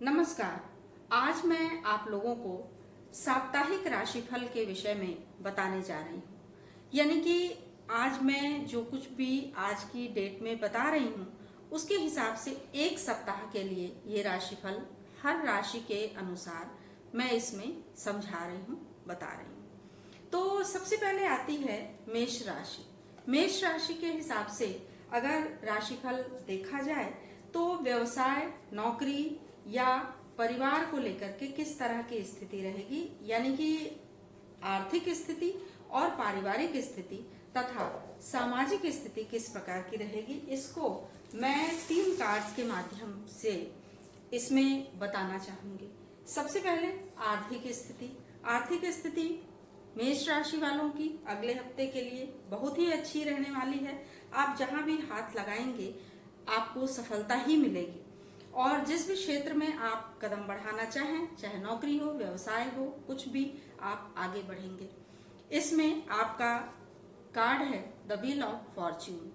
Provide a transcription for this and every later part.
नमस्कार। आज मैं आप लोगों को साप्ताहिक राशिफल के विषय में बताने जा रही हूँ। यानी कि आज मैं जो कुछ भी आज की डेट में बता रही हूँ उसके हिसाब से एक सप्ताह के लिए ये राशिफल हर राशि के अनुसार मैं इसमें समझा रही हूँ, बता रही हूँ। तो सबसे पहले आती है मेष राशि। मेष राशि के हिसाब से अगर राशिफल देखा जाए तो व्यवसाय, नौकरी या परिवार को लेकर के किस तरह की स्थिति रहेगी, यानी कि आर्थिक स्थिति और पारिवारिक स्थिति तथा सामाजिक स्थिति किस प्रकार की रहेगी, इसको मैं 3 कार्ड्स के माध्यम से इसमें बताना चाहूंगी। सबसे पहले आर्थिक स्थिति। आर्थिक स्थिति मेष राशि वालों की अगले हफ्ते के लिए बहुत ही अच्छी रहने वाली है। आप जहां भी हाथ लगाएंगे आपको सफलता ही मिलेगी और जिस भी क्षेत्र में आप कदम बढ़ाना चाहें, चाहे नौकरी हो, व्यवसाय हो, कुछ भी, आप आगे बढ़ेंगे। इसमें आपका कार्ड है द व्हील ऑफ फॉर्च्यून।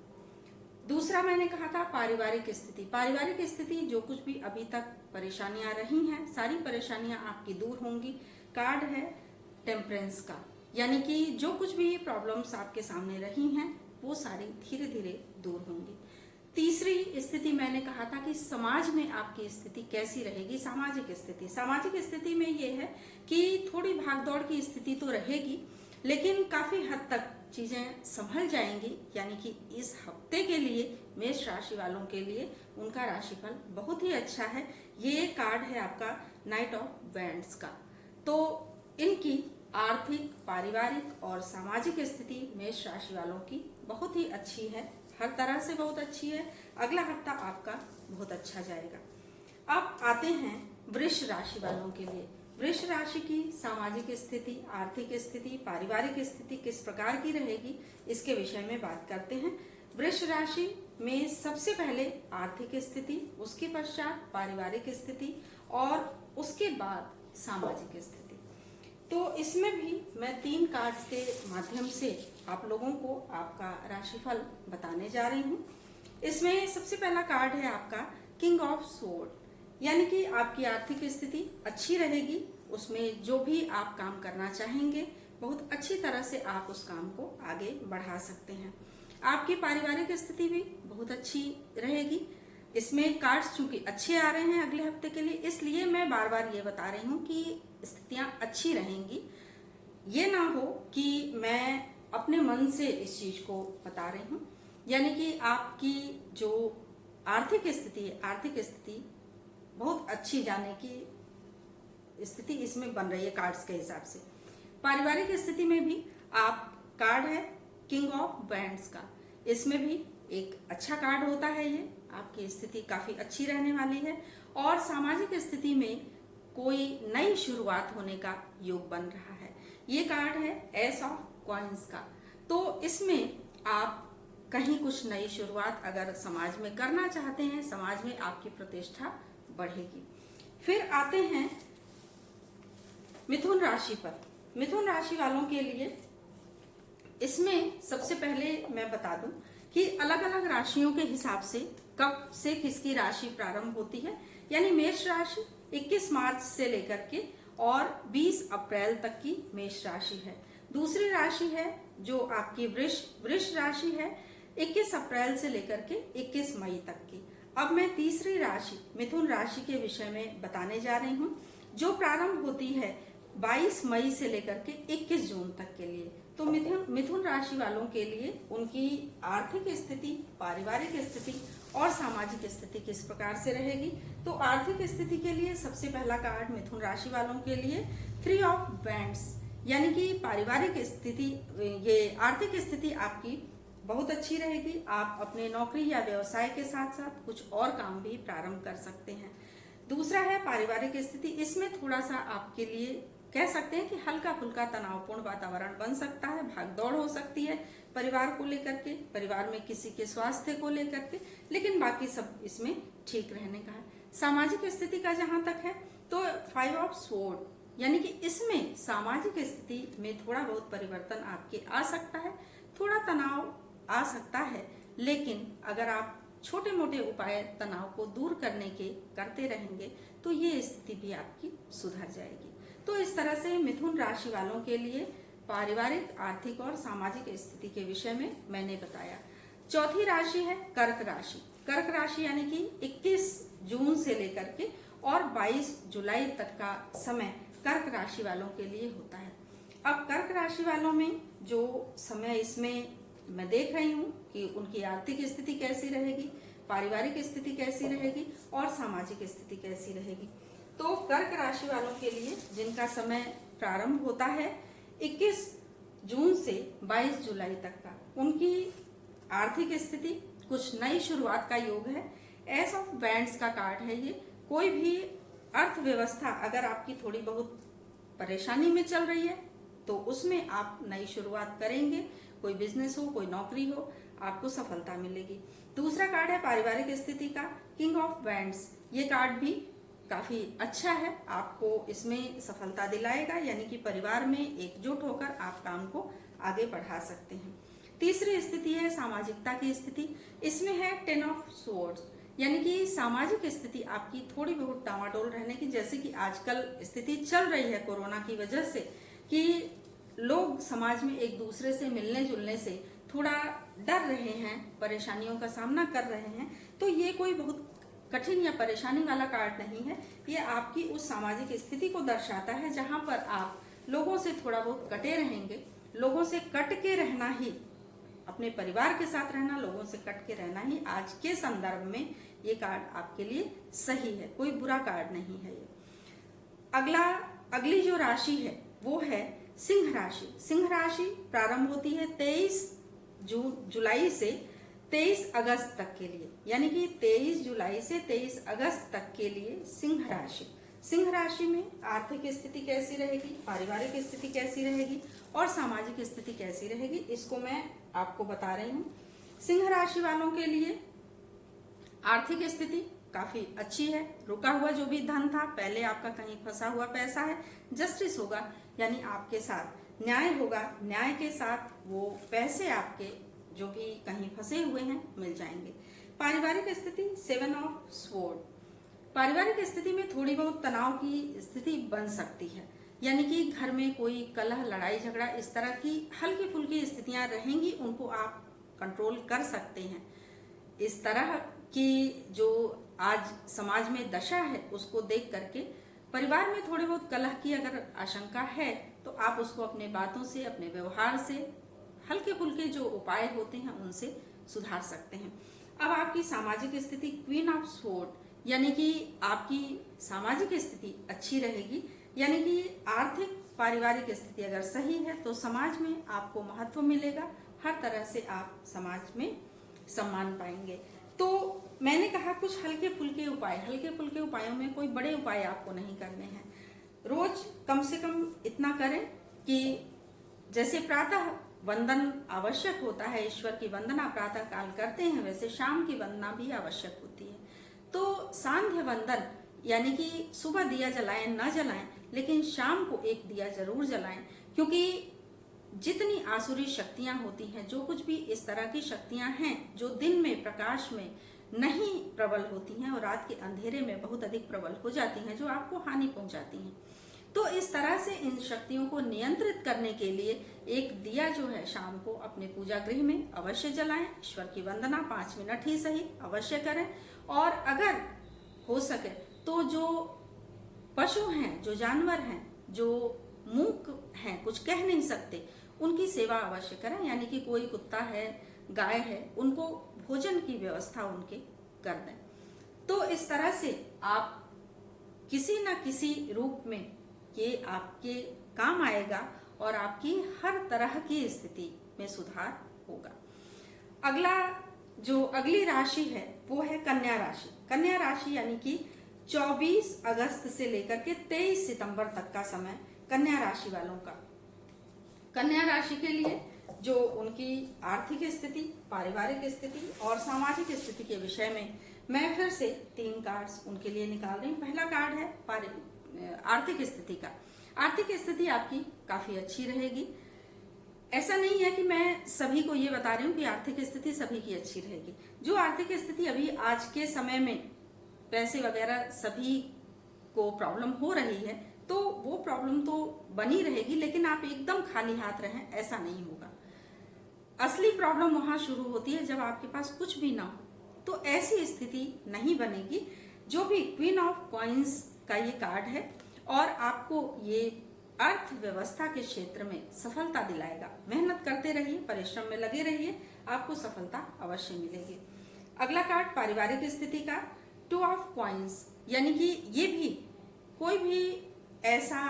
दूसरा मैंने कहा था पारिवारिक स्थिति। पारिवारिक स्थिति जो कुछ भी अभी तक परेशानियां रही हैं, सारी परेशानियां आपकी दूर होंगी। कार्ड है टेम्परेंस का, यानी कि जो कुछ भी प्रॉब्लम्स आपके सामने रही हैं वो सारी धीरे धीरे दूर होंगी। तीसरी स्थिति मैंने कहा था कि समाज में आपकी स्थिति कैसी रहेगी। सामाजिक स्थिति, सामाजिक स्थिति में ये है कि थोड़ी भागदौड़ की स्थिति तो रहेगी लेकिन काफी हद तक चीजें संभल जाएंगी। यानी कि इस हफ्ते के लिए मेष राशि वालों के लिए उनका राशिफल बहुत ही अच्छा है। ये कार्ड है आपका नाइट ऑफ वैंड्स का। तो इनकी आर्थिक, पारिवारिक और सामाजिक स्थिति मेष राशि वालों की बहुत ही अच्छी है, हर तरह से बहुत अच्छी है। अगला हफ्ता आपका बहुत अच्छा जाएगा। अब आते हैं वृष राशि वालों के लिए। वृष राशि की सामाजिक स्थिति, आर्थिक स्थिति, पारिवारिक स्थिति किस प्रकार की रहेगी, इसके विषय में बात करते हैं। वृष राशि में सबसे पहले आर्थिक स्थिति, उसके पश्चात पारिवारिक स्थिति और उसके बाद सामाजिक स्थिति। तो इसमें भी मैं 3 कार्ड्स के माध्यम से आप लोगों को आपका राशिफल बताने जा रही हूँ। इसमें सबसे पहला कार्ड है आपका किंग ऑफ स्वॉर्ड, यानी कि आपकी आर्थिक स्थिति अच्छी रहेगी। उसमें जो भी आप काम करना चाहेंगे बहुत अच्छी तरह से आप उस काम को आगे बढ़ा सकते हैं। आपकी पारिवारिक स्थिति भी बहुत अच्छी रहेगी। इसमें कार्ड्स चूंकि अच्छे आ रहे हैं अगले हफ्ते के लिए, इसलिए मैं बार बार ये बता रही हूँ कि स्थितियां अच्छी रहेंगी। ये ना हो कि मैं अपने मन से इस चीज को बता रही हूँ। यानी कि आपकी जो आर्थिक स्थिति है, आर्थिक स्थिति बहुत अच्छी जाने की स्थिति इसमें बन रही है कार्ड्स के हिसाब से। पारिवारिक स्थिति में भी आप कार्ड है किंग ऑफ वैंड्स का, इसमें भी एक अच्छा कार्ड होता है। ये आपकी स्थिति काफी अच्छी रहने वाली है। और सामाजिक स्थिति में कोई नई शुरुआत होने का योग बन रहा है। ये कार्ड है एस ऑफ कॉइंस का। तो इसमें आप कहीं कुछ नई शुरुआत अगर समाज में करना चाहते हैं, समाज में आपकी प्रतिष्ठा बढ़ेगी। फिर आते हैं मिथुन राशि पर। मिथुन राशि वालों के लिए इसमें सबसे पहले मैं बता दूं कि अलग अलग राशियों के हिसाब से कब से किसकी राशि प्रारंभ होती है। यानी मेष राशि 21 मार्च से लेकर के और 20 अप्रैल तक की मेष राशि है। दूसरी राशि है जो आपकी वृष राशि है, 21 अप्रैल से लेकर के 21 मई तक की। अब मैं तीसरी राशि मिथुन राशि के विषय में बताने जा रही हूँ, जो प्रारंभ होती है 22 मई से लेकर के 21 जून तक के लिए। तो मिथुन राशि वालों के लिए उनकी आर्थिक स्थिति, पारिवारिक स्थिति और सामाजिक स्थिति किस प्रकार से रहेगी। तो आर्थिक स्थिति के लिए सबसे पहला कार्ड मिथुन राशि वालों के लिए 3 ऑफ वैंड्स, यानी कि पारिवारिक स्थिति, ये आर्थिक स्थिति आपकी बहुत अच्छी रहेगी। आप अपने नौकरी या व्यवसाय के साथ साथ कुछ और काम भी प्रारंभ कर सकते हैं। दूसरा है पारिवारिक स्थिति। इसमें थोड़ा सा आपके लिए कह सकते हैं कि हल्का फुल्का तनावपूर्ण वातावरण बन सकता है, भागदौड़ हो सकती है परिवार को लेकर के, परिवार में किसी के स्वास्थ्य को लेकर के, लेकिन बाकी सब इसमें ठीक रहने का है। सामाजिक स्थिति का जहां तक है तो 5 ऑफ स्वॉर्ड, यानी कि इसमें सामाजिक स्थिति में थोड़ा बहुत परिवर्तन आपके आ सकता है, थोड़ा तनाव आ सकता है, लेकिन अगर आप छोटे मोटे उपाय तनाव को दूर करने के करते रहेंगे तो ये स्थिति भी आपकी सुधर जाएगी। तो इस तरह से मिथुन राशि वालों के लिए पारिवारिक, आर्थिक और सामाजिक स्थिति के विषय में मैंने बताया। चौथी राशि है कर्क राशि। कर्क राशि यानी कि 21 जून से लेकर के और 22 जुलाई तक का समय कर्क राशि वालों के लिए होता है। अब कर्क राशि वालों में जो समय इसमें मैं देख रही हूँ कि उनकी आर्थिक स्थिति कैसी रहेगी, पारिवारिक स्थिति कैसी रहेगी और सामाजिक स्थिति कैसी रहेगी। तो कर्क राशि वालों के लिए जिनका समय प्रारंभ होता है 21 जून से 22 जुलाई तक का, उनकी आर्थिक स्थिति कुछ नई शुरुआत का योग है। एस ऑफ बैंड्स का कार्ड है ये। कोई भी अर्थव्यवस्था अगर आपकी थोड़ी बहुत परेशानी में चल रही है तो उसमें आप नई शुरुआत करेंगे। कोई बिजनेस हो, कोई नौकरी हो, आपको सफलता मिलेगी। दूसरा कार्ड है पारिवारिक स्थिति का, किंग ऑफ बैंड्स। ये कार्ड भी काफी अच्छा है, आपको इसमें सफलता दिलाएगा, यानी कि परिवार में एकजुट होकर आप काम को आगे बढ़ा सकते हैं। तीसरी स्थिति है सामाजिकता की स्थिति। इसमें है 10 ऑफ स्वॉर्ड्स, यानी कि सामाजिक स्थिति आपकी थोड़ी बहुत डामाडोल रहने की, जैसे कि आजकल स्थिति चल रही है कोरोना की वजह से कि लोग समाज में एक दूसरे से मिलने जुलने से थोड़ा डर रहे हैं, परेशानियों का सामना कर रहे हैं। तो ये कोई बहुत कठिन या परेशानी वाला कार्ड नहीं है, ये आपकी उस सामाजिक स्थिति को दर्शाता है जहां पर आप लोगों से थोड़ा बहुत कटे रहेंगे। लोगों से कट के रहना ही, अपने परिवार के साथ रहना, लोगों से कट के रहना ही आज के संदर्भ में ये कार्ड आपके लिए सही है, कोई बुरा कार्ड नहीं है ये। अगली जो राशि है वो है सिंह राशि। सिंह राशि प्रारंभ होती है 23 जुलाई से 23 अगस्त तक के लिए, यानी कि 23 जुलाई से 23 अगस्त तक के लिए सिंह राशि। सिंह राशि में आर्थिक स्थिति कैसी रहेगी, पारिवारिक स्थिति कैसी रहेगी और सामाजिक स्थिति कैसी रहेगी, इसको मैं आपको बता रही हूँ। सिंह राशि वालों के लिए आर्थिक स्थिति काफी अच्छी है। रुका हुआ जो भी धन था, पहले आपका कहीं फंसा हुआ पैसा है, जस्टिस होगा, यानी आपके साथ न्याय होगा। न्याय के साथ वो पैसे आपके जो भी कहीं फंसे हुए हैं मिल जाएंगे। पारिवारिक स्थिति 7 ऑफ स्वॉर्ड। पारिवारिक स्थिति में थोड़ी बहुत तनाव की स्थिति बन सकती है, यानी कि घर में कोई कलह, लड़ाई झगड़ा, इस तरह की हल्की फुल्की स्थितियां रहेंगी, उनको आप कंट्रोल कर सकते हैं। इस तरह की जो आज समाज में दशा है उसको देख करके परिवार में थोड़े बहुत कलह की अगर आशंका है तो आप उसको अपने बातों से, अपने व्यवहार से, हल्के फुल्के जो उपाय होते हैं उनसे सुधार सकते हैं। अब आपकी सामाजिक स्थिति क्वीन ऑफ स्वॉर्ड, यानी कि आपकी सामाजिक स्थिति अच्छी रहेगी, यानी कि आर्थिक पारिवारिक स्थिति अगर सही है तो समाज में आपको महत्व मिलेगा, हर तरह से आप समाज में सम्मान पाएंगे। तो मैंने कहा कुछ हल्के फुल्के उपायों में कोई बड़े उपाय आपको नहीं करने हैं। रोज कम से कम इतना करें कि जैसे प्रातः वंदन आवश्यक होता है, ईश्वर की वंदना प्रातः काल करते हैं, वैसे शाम की वंदना भी आवश्यक होती है। तो सांध्य वंदन, यानी कि सुबह दिया जलाएं न जलाएं, लेकिन शाम को एक दिया जरूर जलाएं, क्योंकि जितनी आसुरी शक्तियां होती हैं, जो कुछ भी इस तरह की शक्तियां हैं जो दिन में प्रकाश में नहीं प्रबल होती हैं और रात के अंधेरे में बहुत अधिक प्रबल हो जाती हैं, जो आपको हानि पहुंचाती हैं। तो इस तरह से इन शक्तियों को नियंत्रित करने के लिए एक दिया जो है शाम को अपने पूजा गृह में अवश्य जलाएं। ईश्वर की वंदना 5 मिनट ही सही अवश्य करें। और अगर हो सके तो जो पशु हैं, जो जानवर हैं, जो मूक हैं, कुछ कह नहीं सकते, उनकी सेवा अवश्य करें, यानी कि कोई कुत्ता है, गाय है, उनको भोजन की व्यवस्था उनके कर दें। तो इस तरह से आप किसी न किसी रूप में ये आपके काम आएगा और आपकी हर तरह की स्थिति में सुधार होगा। अगली राशि है वो है कन्या राशि। कन्या राशि यानी कि 24 अगस्त से लेकर के 23 सितंबर तक का समय कन्या राशि वालों का। कन्या राशि के लिए जो उनकी आर्थिक स्थिति, पारिवारिक स्थिति और सामाजिक स्थिति के विषय में मैं फिर से 3 कार्ड्स उनके लिए निकाल रही हूँ। पहला कार्ड है आर्थिक स्थिति का। आर्थिक स्थिति आपकी काफी अच्छी रहेगी। ऐसा नहीं है कि मैं सभी को ये बता रही हूँ कि आर्थिक स्थिति सभी की अच्छी रहेगी। जो आर्थिक स्थिति अभी आज के समय में पैसे वगैरह सभी को प्रॉब्लम हो रही है, तो वो प्रॉब्लम तो बनी रहेगी, लेकिन आप एकदम खाली हाथ रहें ऐसा नहीं होगा। असली प्रॉब्लम वहां शुरू होती है जब आपके पास कुछ भी ना हो, तो ऐसी स्थिति नहीं बनेगी। जो भी क्वीन ऑफ कॉइन्स का ये कार्ड है और आपको ये अर्थव्यवस्था के क्षेत्र में सफलता दिलाएगा। मेहनत करते रहिए, परिश्रम में लगे रहिए, आपको सफलता अवश्य मिलेगी। अगला कार्ड पारिवारिक स्थिति का, टू ऑफ कॉइन्स, यानी कि ये भी कोई भी ऐसा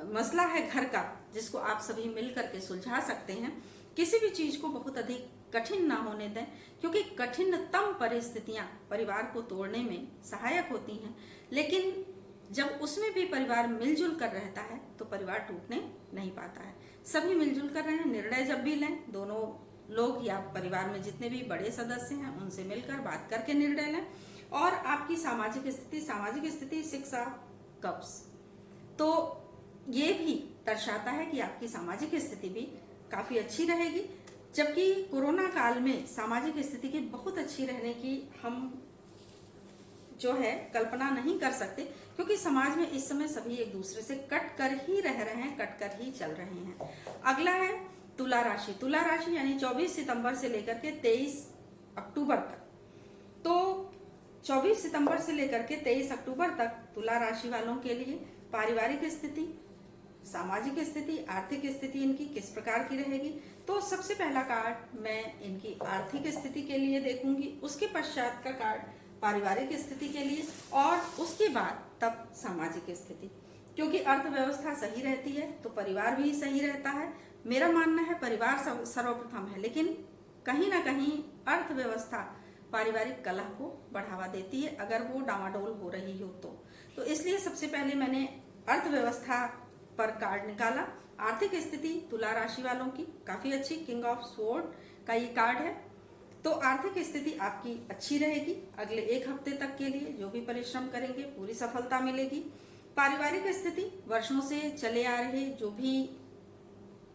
मसला है घर का जिसको आप सभी मिल करके सुलझा सकते हैं। किसी भी चीज को बहुत अधिक कठिन ना होने दें, क्योंकि कठिनतम परिस्थितियां परिवार को तोड़ने में सहायक होती हैं, लेकिन जब उसमें भी परिवार मिलजुल कर रहता है तो परिवार टूटने नहीं पाता है। सभी मिलजुल कर रहे हैं, निर्णय जब भी लें, दोनों लोग या परिवार में जितने भी बड़े सदस्य हैं उनसे मिलकर बात करके निर्णय लें। और आपकी सामाजिक स्थिति 6 ऑफ कप्स, तो ये भी दर्शाता है कि आपकी सामाजिक स्थिति भी काफी अच्छी रहेगी। जबकि कोरोना काल में सामाजिक स्थिति की बहुत अच्छी रहने की हम जो है कल्पना नहीं कर सकते, क्योंकि समाज में इस समय सभी एक दूसरे से कट कर ही रह रहे हैं, कट कर ही चल रहे हैं। अगला है तुला राशि। तुला राशि यानी 24 सितंबर से लेकर के 23 अक्टूबर तक। तो 24 सितंबर से लेकर के 23 अक्टूबर तक तुला राशि वालों के लिए पारिवारिक स्थिति, सामाजिक स्थिति, आर्थिक स्थिति इनकी किस प्रकार की रहेगी। तो सबसे पहला कार्ड मैं इनकी आर्थिक स्थिति के लिए देखूंगी, उसके पश्चात का कार्ड पारिवारिक स्थिति के लिए, और उसके बाद तब सामाजिक स्थिति। क्योंकि अर्थव्यवस्था सही रहती है तो परिवार भी सही रहता है। मेरा मानना है परिवार सर्वप्रथम है, लेकिन कहीं ना कहीं अर्थव्यवस्था पारिवारिक कलह को बढ़ावा देती है अगर वो डामाडोल हो रही हो तो इसलिए सबसे पहले मैंने अर्थव्यवस्था पर कार्ड निकाला। आर्थिक स्थिति तुला राशि वालों की काफी अच्छी, किंग ऑफ स्वॉर्ड का ये कार्ड है। तो आर्थिक स्थिति आपकी अच्छी रहेगी। अगले एक हफ्ते तक के लिए जो भी परिश्रम करेंगे पूरी सफलता मिलेगी। पारिवारिक स्थिति वर्षों से चले आ रहे जो भी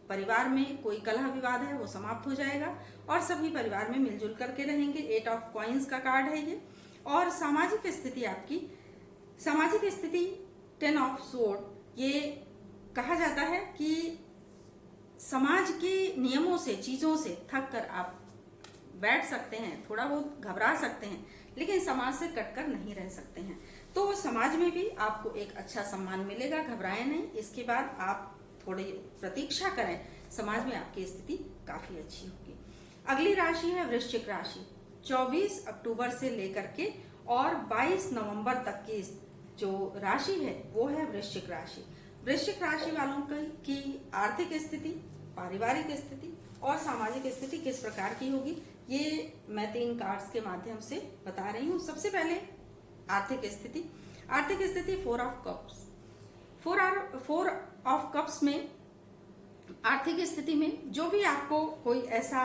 परिवार में कोई कलह विवाद है वो समाप्त हो जाएगा और सभी परिवार में मिलजुल करके रहेंगे। 8 ऑफ कॉइन्स का कार्ड है ये। और सामाजिक स्थिति आपकी, सामाजिक स्थिति 10 ऑफ स्वॉर्ड, ये कहा जाता है कि समाज के नियमों से, चीजों से थक कर आप बैठ सकते हैं, थोड़ा बहुत घबरा सकते हैं, लेकिन समाज से कटकर नहीं रह सकते हैं। तो समाज में भी आपको एक अच्छा सम्मान मिलेगा, घबराएं नहीं। इसके बाद आप थोड़ी प्रतीक्षा करें, समाज में आपकी स्थिति काफी अच्छी होगी। अगली राशि है वृश्चिक राशि। 24 अक्टूबर से लेकर के और 22 नवंबर तक की जो राशि है वो है वृश्चिक राशि। वृश्चिक राशि वालों की आर्थिक स्थिति, पारिवारिक स्थिति और सामाजिक स्थिति किस प्रकार की होगी ये मैं 3 कार्ड्स के माध्यम से बता रही हूँ। सबसे पहले आर्थिक स्थिति। आर्थिक स्थिति 4 ऑफ कप्स। 4 ऑफ कप्स में आर्थिक स्थिति में जो भी आपको कोई ऐसा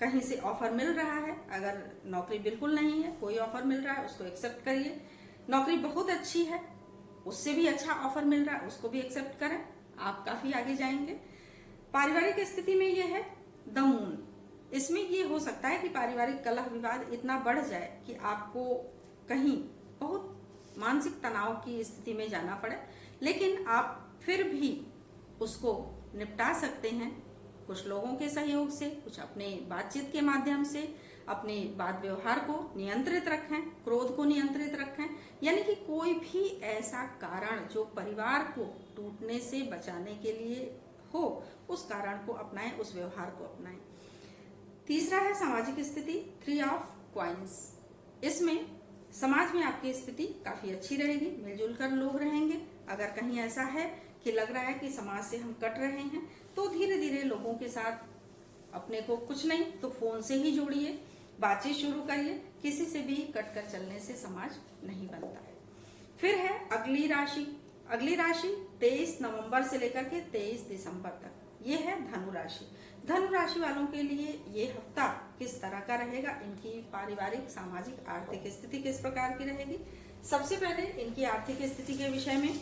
कहीं से ऑफर मिल रहा है, अगर नौकरी बिल्कुल नहीं है, कोई ऑफर मिल रहा है उसको एक्सेप्ट करिए। नौकरी बहुत अच्छी है, उससे भी अच्छा ऑफर मिल रहा है उसको भी एक्सेप्ट करें, आप काफी आगे जाएंगे। पारिवारिक स्थिति में ये है द मून। इसमें ये हो सकता है कि पारिवारिक कलह विवाद इतना बढ़ जाए कि आपको कहीं बहुत मानसिक तनाव की स्थिति में जाना पड़े, लेकिन आप फिर भी उसको निपटा सकते हैं कुछ लोगों के सहयोग से, कुछ अपने बातचीत के माध्यम से। अपने बात व्यवहार को नियंत्रित रखें, क्रोध को नियंत्रित रखें, यानी कि कोई भी ऐसा कारण जो परिवार को टूटने से बचाने के लिए हो उस कारण को अपनाएं, उस व्यवहार को अपनाएं। तीसरा है सामाजिक स्थिति 3 ऑफ कॉइन्स। इसमें समाज में आपकी स्थिति काफी अच्छी रहेगी, मिलजुल कर लोग रहेंगे। अगर कहीं ऐसा है कि लग रहा है कि समाज से हम कट रहे हैं तो धीरे धीरे लोगों के साथ अपने को कुछ नहीं तो फोन से ही जोड़िए, बातचीत शुरू करिए। किसी से भी कट कर चलने से समाज नहीं बनता है। फिर है अगली राशि। अगली राशि 23 नवंबर से लेकर के 23 दिसंबर तक, ये है धनु राशि। धनु राशि वालों के लिए ये हफ्ता किस तरह का रहेगा, इनकी पारिवारिक, सामाजिक, आर्थिक स्थिति किस प्रकार की रहेगी। सबसे पहले इनकी आर्थिक स्थिति के विषय में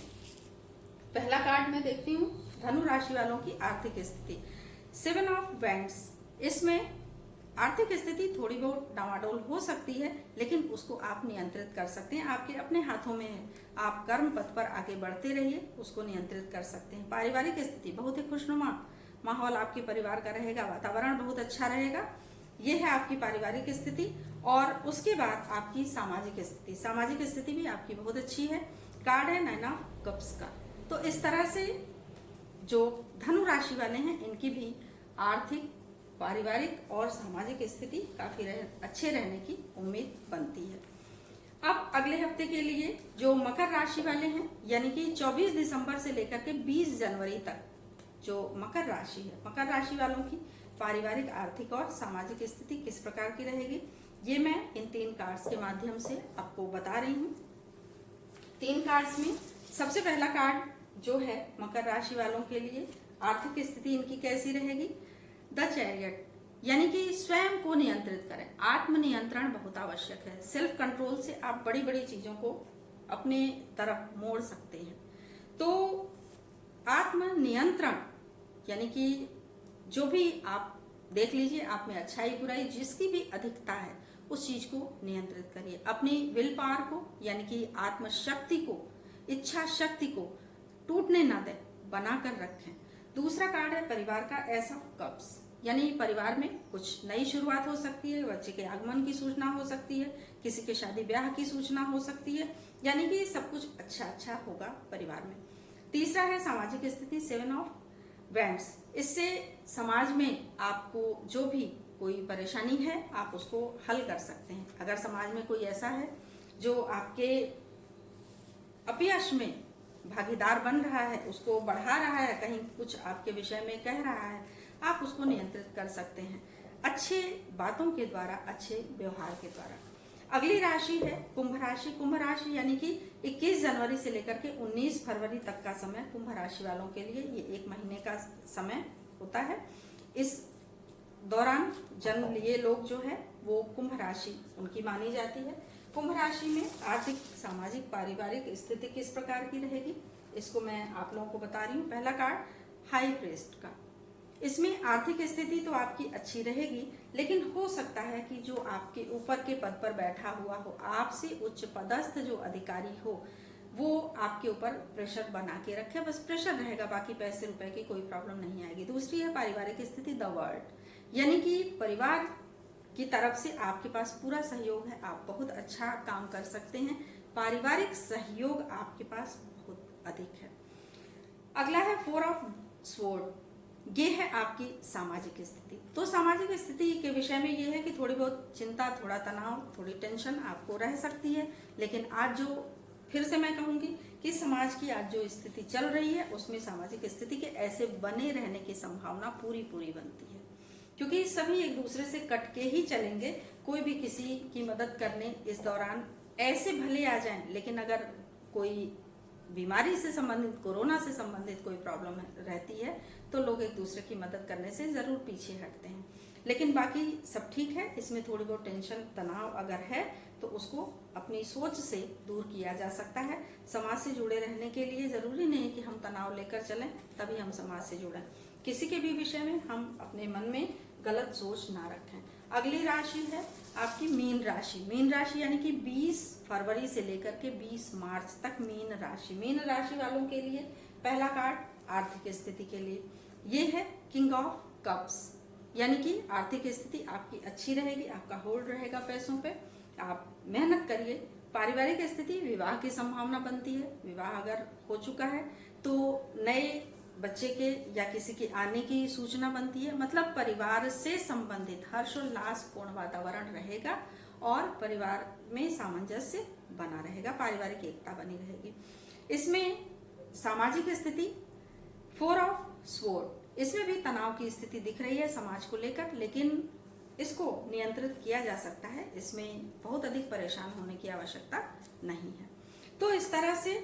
पहला कार्ड मैं देखती हूँ धनु राशि वालों की आर्थिक स्थिति। 7 ऑफ वैंड्स, इसमें आर्थिक स्थिति थोड़ी बहुत डामाडोल हो सकती है, लेकिन उसको आप नियंत्रित कर सकते हैं, आपके अपने हाथों में है। आप कर्म पथ पर आगे बढ़ते रहिए, उसको नियंत्रित कर सकते हैं। पारिवारिक स्थिति बहुत ही खुशनुमा माहौल आपके परिवार का रहेगा, वातावरण बहुत अच्छा रहेगा। ये है आपकी पारिवारिक स्थिति। और उसके बाद आपकी सामाजिक स्थिति, सामाजिक स्थिति भी आपकी बहुत अच्छी है। कार्ड है 9 ऑफ कप्स का। तो इस तरह से जो धनु राशि वाले हैं इनकी भी आर्थिक, पारिवारिक और सामाजिक स्थिति काफी अच्छे रहने की उम्मीद बनती है। अब अगले हफ्ते के लिए जो मकर राशि वाले हैं, यानी कि 24 दिसंबर से लेकर के 20 जनवरी तक जो मकर राशि है, मकर राशि वालों की पारिवारिक, आर्थिक और सामाजिक स्थिति किस प्रकार की रहेगी, ये मैं इन 3 कार्ड्स के माध्यम से आपको बता रही हूँ। 3 कार्ड्स में सबसे पहला कार्ड जो है मकर राशि वालों के लिए आर्थिक स्थिति इनकी कैसी रहेगी। द चैरियट, यानी कि स्वयं को नियंत्रित करें। आत्मनियंत्रण बहुत आवश्यक है। सेल्फ कंट्रोल से आप बड़ी बड़ी चीजों को अपने तरफ मोड़ सकते हैं। तो आत्मनियंत्रण यानी कि जो भी आप देख लीजिए, आप में अच्छाई बुराई जिसकी भी अधिकता है उस चीज को नियंत्रित करिए। अपनी विल पावर को यानी कि आत्मशक्ति को, इच्छा शक्ति को टूटने ना दें, बनाकर रखें। दूसरा कार्ड है परिवार का एस ऑफ कप्स, यानी परिवार में कुछ नई शुरुआत हो सकती है, बच्चे के आगमन की सूचना हो सकती है, किसी के शादी ब्याह की सूचना हो सकती है, यानी कि सब कुछ अच्छा होगा परिवार में। तीसरा है सामाजिक स्थिति 7 ऑफ वैंड्स। इससे समाज में आपको जो भी कोई परेशानी है आप उसको हल कर सकते हैं। अगर समाज में कोई ऐसा है जो आपके अपयश में भागीदार बन रहा है, उसको बढ़ा रहा है, कहीं कुछ आपके विषय में कह रहा है, आप उसको नियंत्रित कर सकते हैं अच्छे बातों के द्वारा, अच्छे व्यवहार के द्वारा। अगली राशि है कुंभ राशि। कुंभ राशि यानी कि 21 जनवरी से लेकर के 19 फरवरी तक का समय कुंभ राशि वालों के लिए ये 1 महीने का समय होता है। इस दौरान जन्म लिए लोग जो है वो कुंभ राशि उनकी मानी जाती है। कुंभ राशि में आर्थिक, सामाजिक, पारिवारिक स्थिति किस प्रकार की रहेगी, इसको मैं आप लोगों को बता रही हूँ। पहला कार्ड हाई प्रीस्ट का। इसमें आर्थिक स्थिति तो आपकी अच्छी रहेगी, लेकिन हो सकता है कि जो आपके ऊपर के पद पर बैठा हुआ हो, आपसे उच्च पदस्थ जो अधिकारी हो, वो आपके ऊपर प्रेशर बना के रखे। बस प्रेशर रहेगा, बाकी पैसे रुपए की कोई प्रॉब्लम नहीं आएगी। दूसरी है पारिवारिक स्थिति द वर्ल्ड, यानी कि परिवार की तरफ से आपके पास पूरा सहयोग है, आप बहुत अच्छा काम कर सकते हैं। पारिवारिक सहयोग आपके पास बहुत अधिक है। अगला है 4 ऑफ स्वॉर्ड, ये है आपकी सामाजिक स्थिति। तो सामाजिक स्थिति के विषय में ये है कि थोड़ी बहुत चिंता, थोड़ा तनाव, थोड़ी टेंशन आपको रह सकती है, लेकिन आज जो फिर से मैं कहूंगी कि समाज की आज जो स्थिति चल रही है उसमें सामाजिक स्थिति के ऐसे बने रहने की संभावना पूरी बनती है, क्योंकि सभी एक दूसरे से कट के ही चलेंगे। कोई भी किसी की मदद करने इस दौरान ऐसे भले आ जाएं, लेकिन अगर कोई बीमारी से संबंधित, कोरोना से संबंधित कोई प्रॉब्लम रहती है तो लोग एक दूसरे की मदद करने से जरूर पीछे हटते हैं, लेकिन बाकी सब ठीक है। इसमें थोड़ी बहुत टेंशन, तनाव अगर है तो उसको अपनी सोच से दूर किया जा सकता है। समाज से जुड़े रहने के लिए जरूरी नहीं कि हम तनाव लेकर चलें तभी हम समाज से जुड़ें। किसी के भी विषय में हम अपने मन में गलत सोच ना रखें। अगली राशि है आपकी मीन राशि। मीन राशि यानी कि 20 फरवरी से लेकर के 20 मार्च तक मीन राशि। मीन राशि वालों के लिए पहला कार्ड आर्थिक स्थिति के लिए ये है किंग ऑफ कप्स, यानी कि आर्थिक स्थिति आपकी अच्छी रहेगी, आपका होल्ड रहेगा पैसों पे, आप मेहनत करिए। पारिवारिक स्थिति, विवाह की संभावना बनती है। विवाह अगर हो चुका है तो नए बच्चे के या किसी के आने की सूचना बनती है। मतलब परिवार से संबंधित हर्षोल्लासपूर्ण वातावरण रहेगा और परिवार में सामंजस्य बना रहेगा, पारिवारिक एकता बनी रहेगी। इसमें सामाजिक स्थिति 4 ऑफ स्वॉर्ड, इसमें भी तनाव की स्थिति दिख रही है समाज को लेकर, लेकिन इसको नियंत्रित किया जा सकता है। इसमें बहुत अधिक परेशान होने की आवश्यकता नहीं है। तो इस तरह से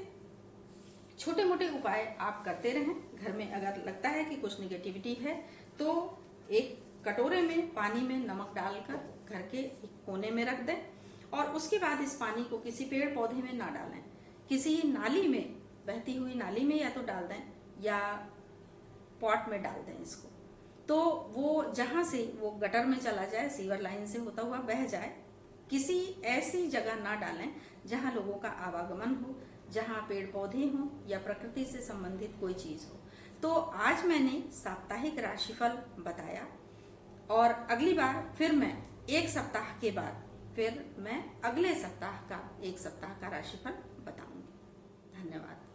छोटे मोटे उपाय आप करते रहें। घर में अगर लगता है कि कुछ निगेटिविटी है तो एक कटोरे में पानी में नमक डालकर घर के एक कोने में रख दें और उसके बाद इस पानी को किसी पेड़ पौधे में ना डालें, किसी नाली में, बहती हुई नाली में या तो डाल दें या पॉट में डाल दें इसको, तो वो जहां से वो गटर में चला जाए, सीवर लाइन से होता हुआ बह जाए। किसी ऐसी जगह ना डालें जहां लोगों का आवागमन हो, जहां पेड़ पौधे हों या प्रकृति से संबंधित कोई चीज हो। तो आज मैंने साप्ताहिक राशिफल बताया, और अगली बार फिर मैं एक सप्ताह के बाद फिर मैं अगले सप्ताह का एक सप्ताह का राशिफल बताऊंगी। धन्यवाद।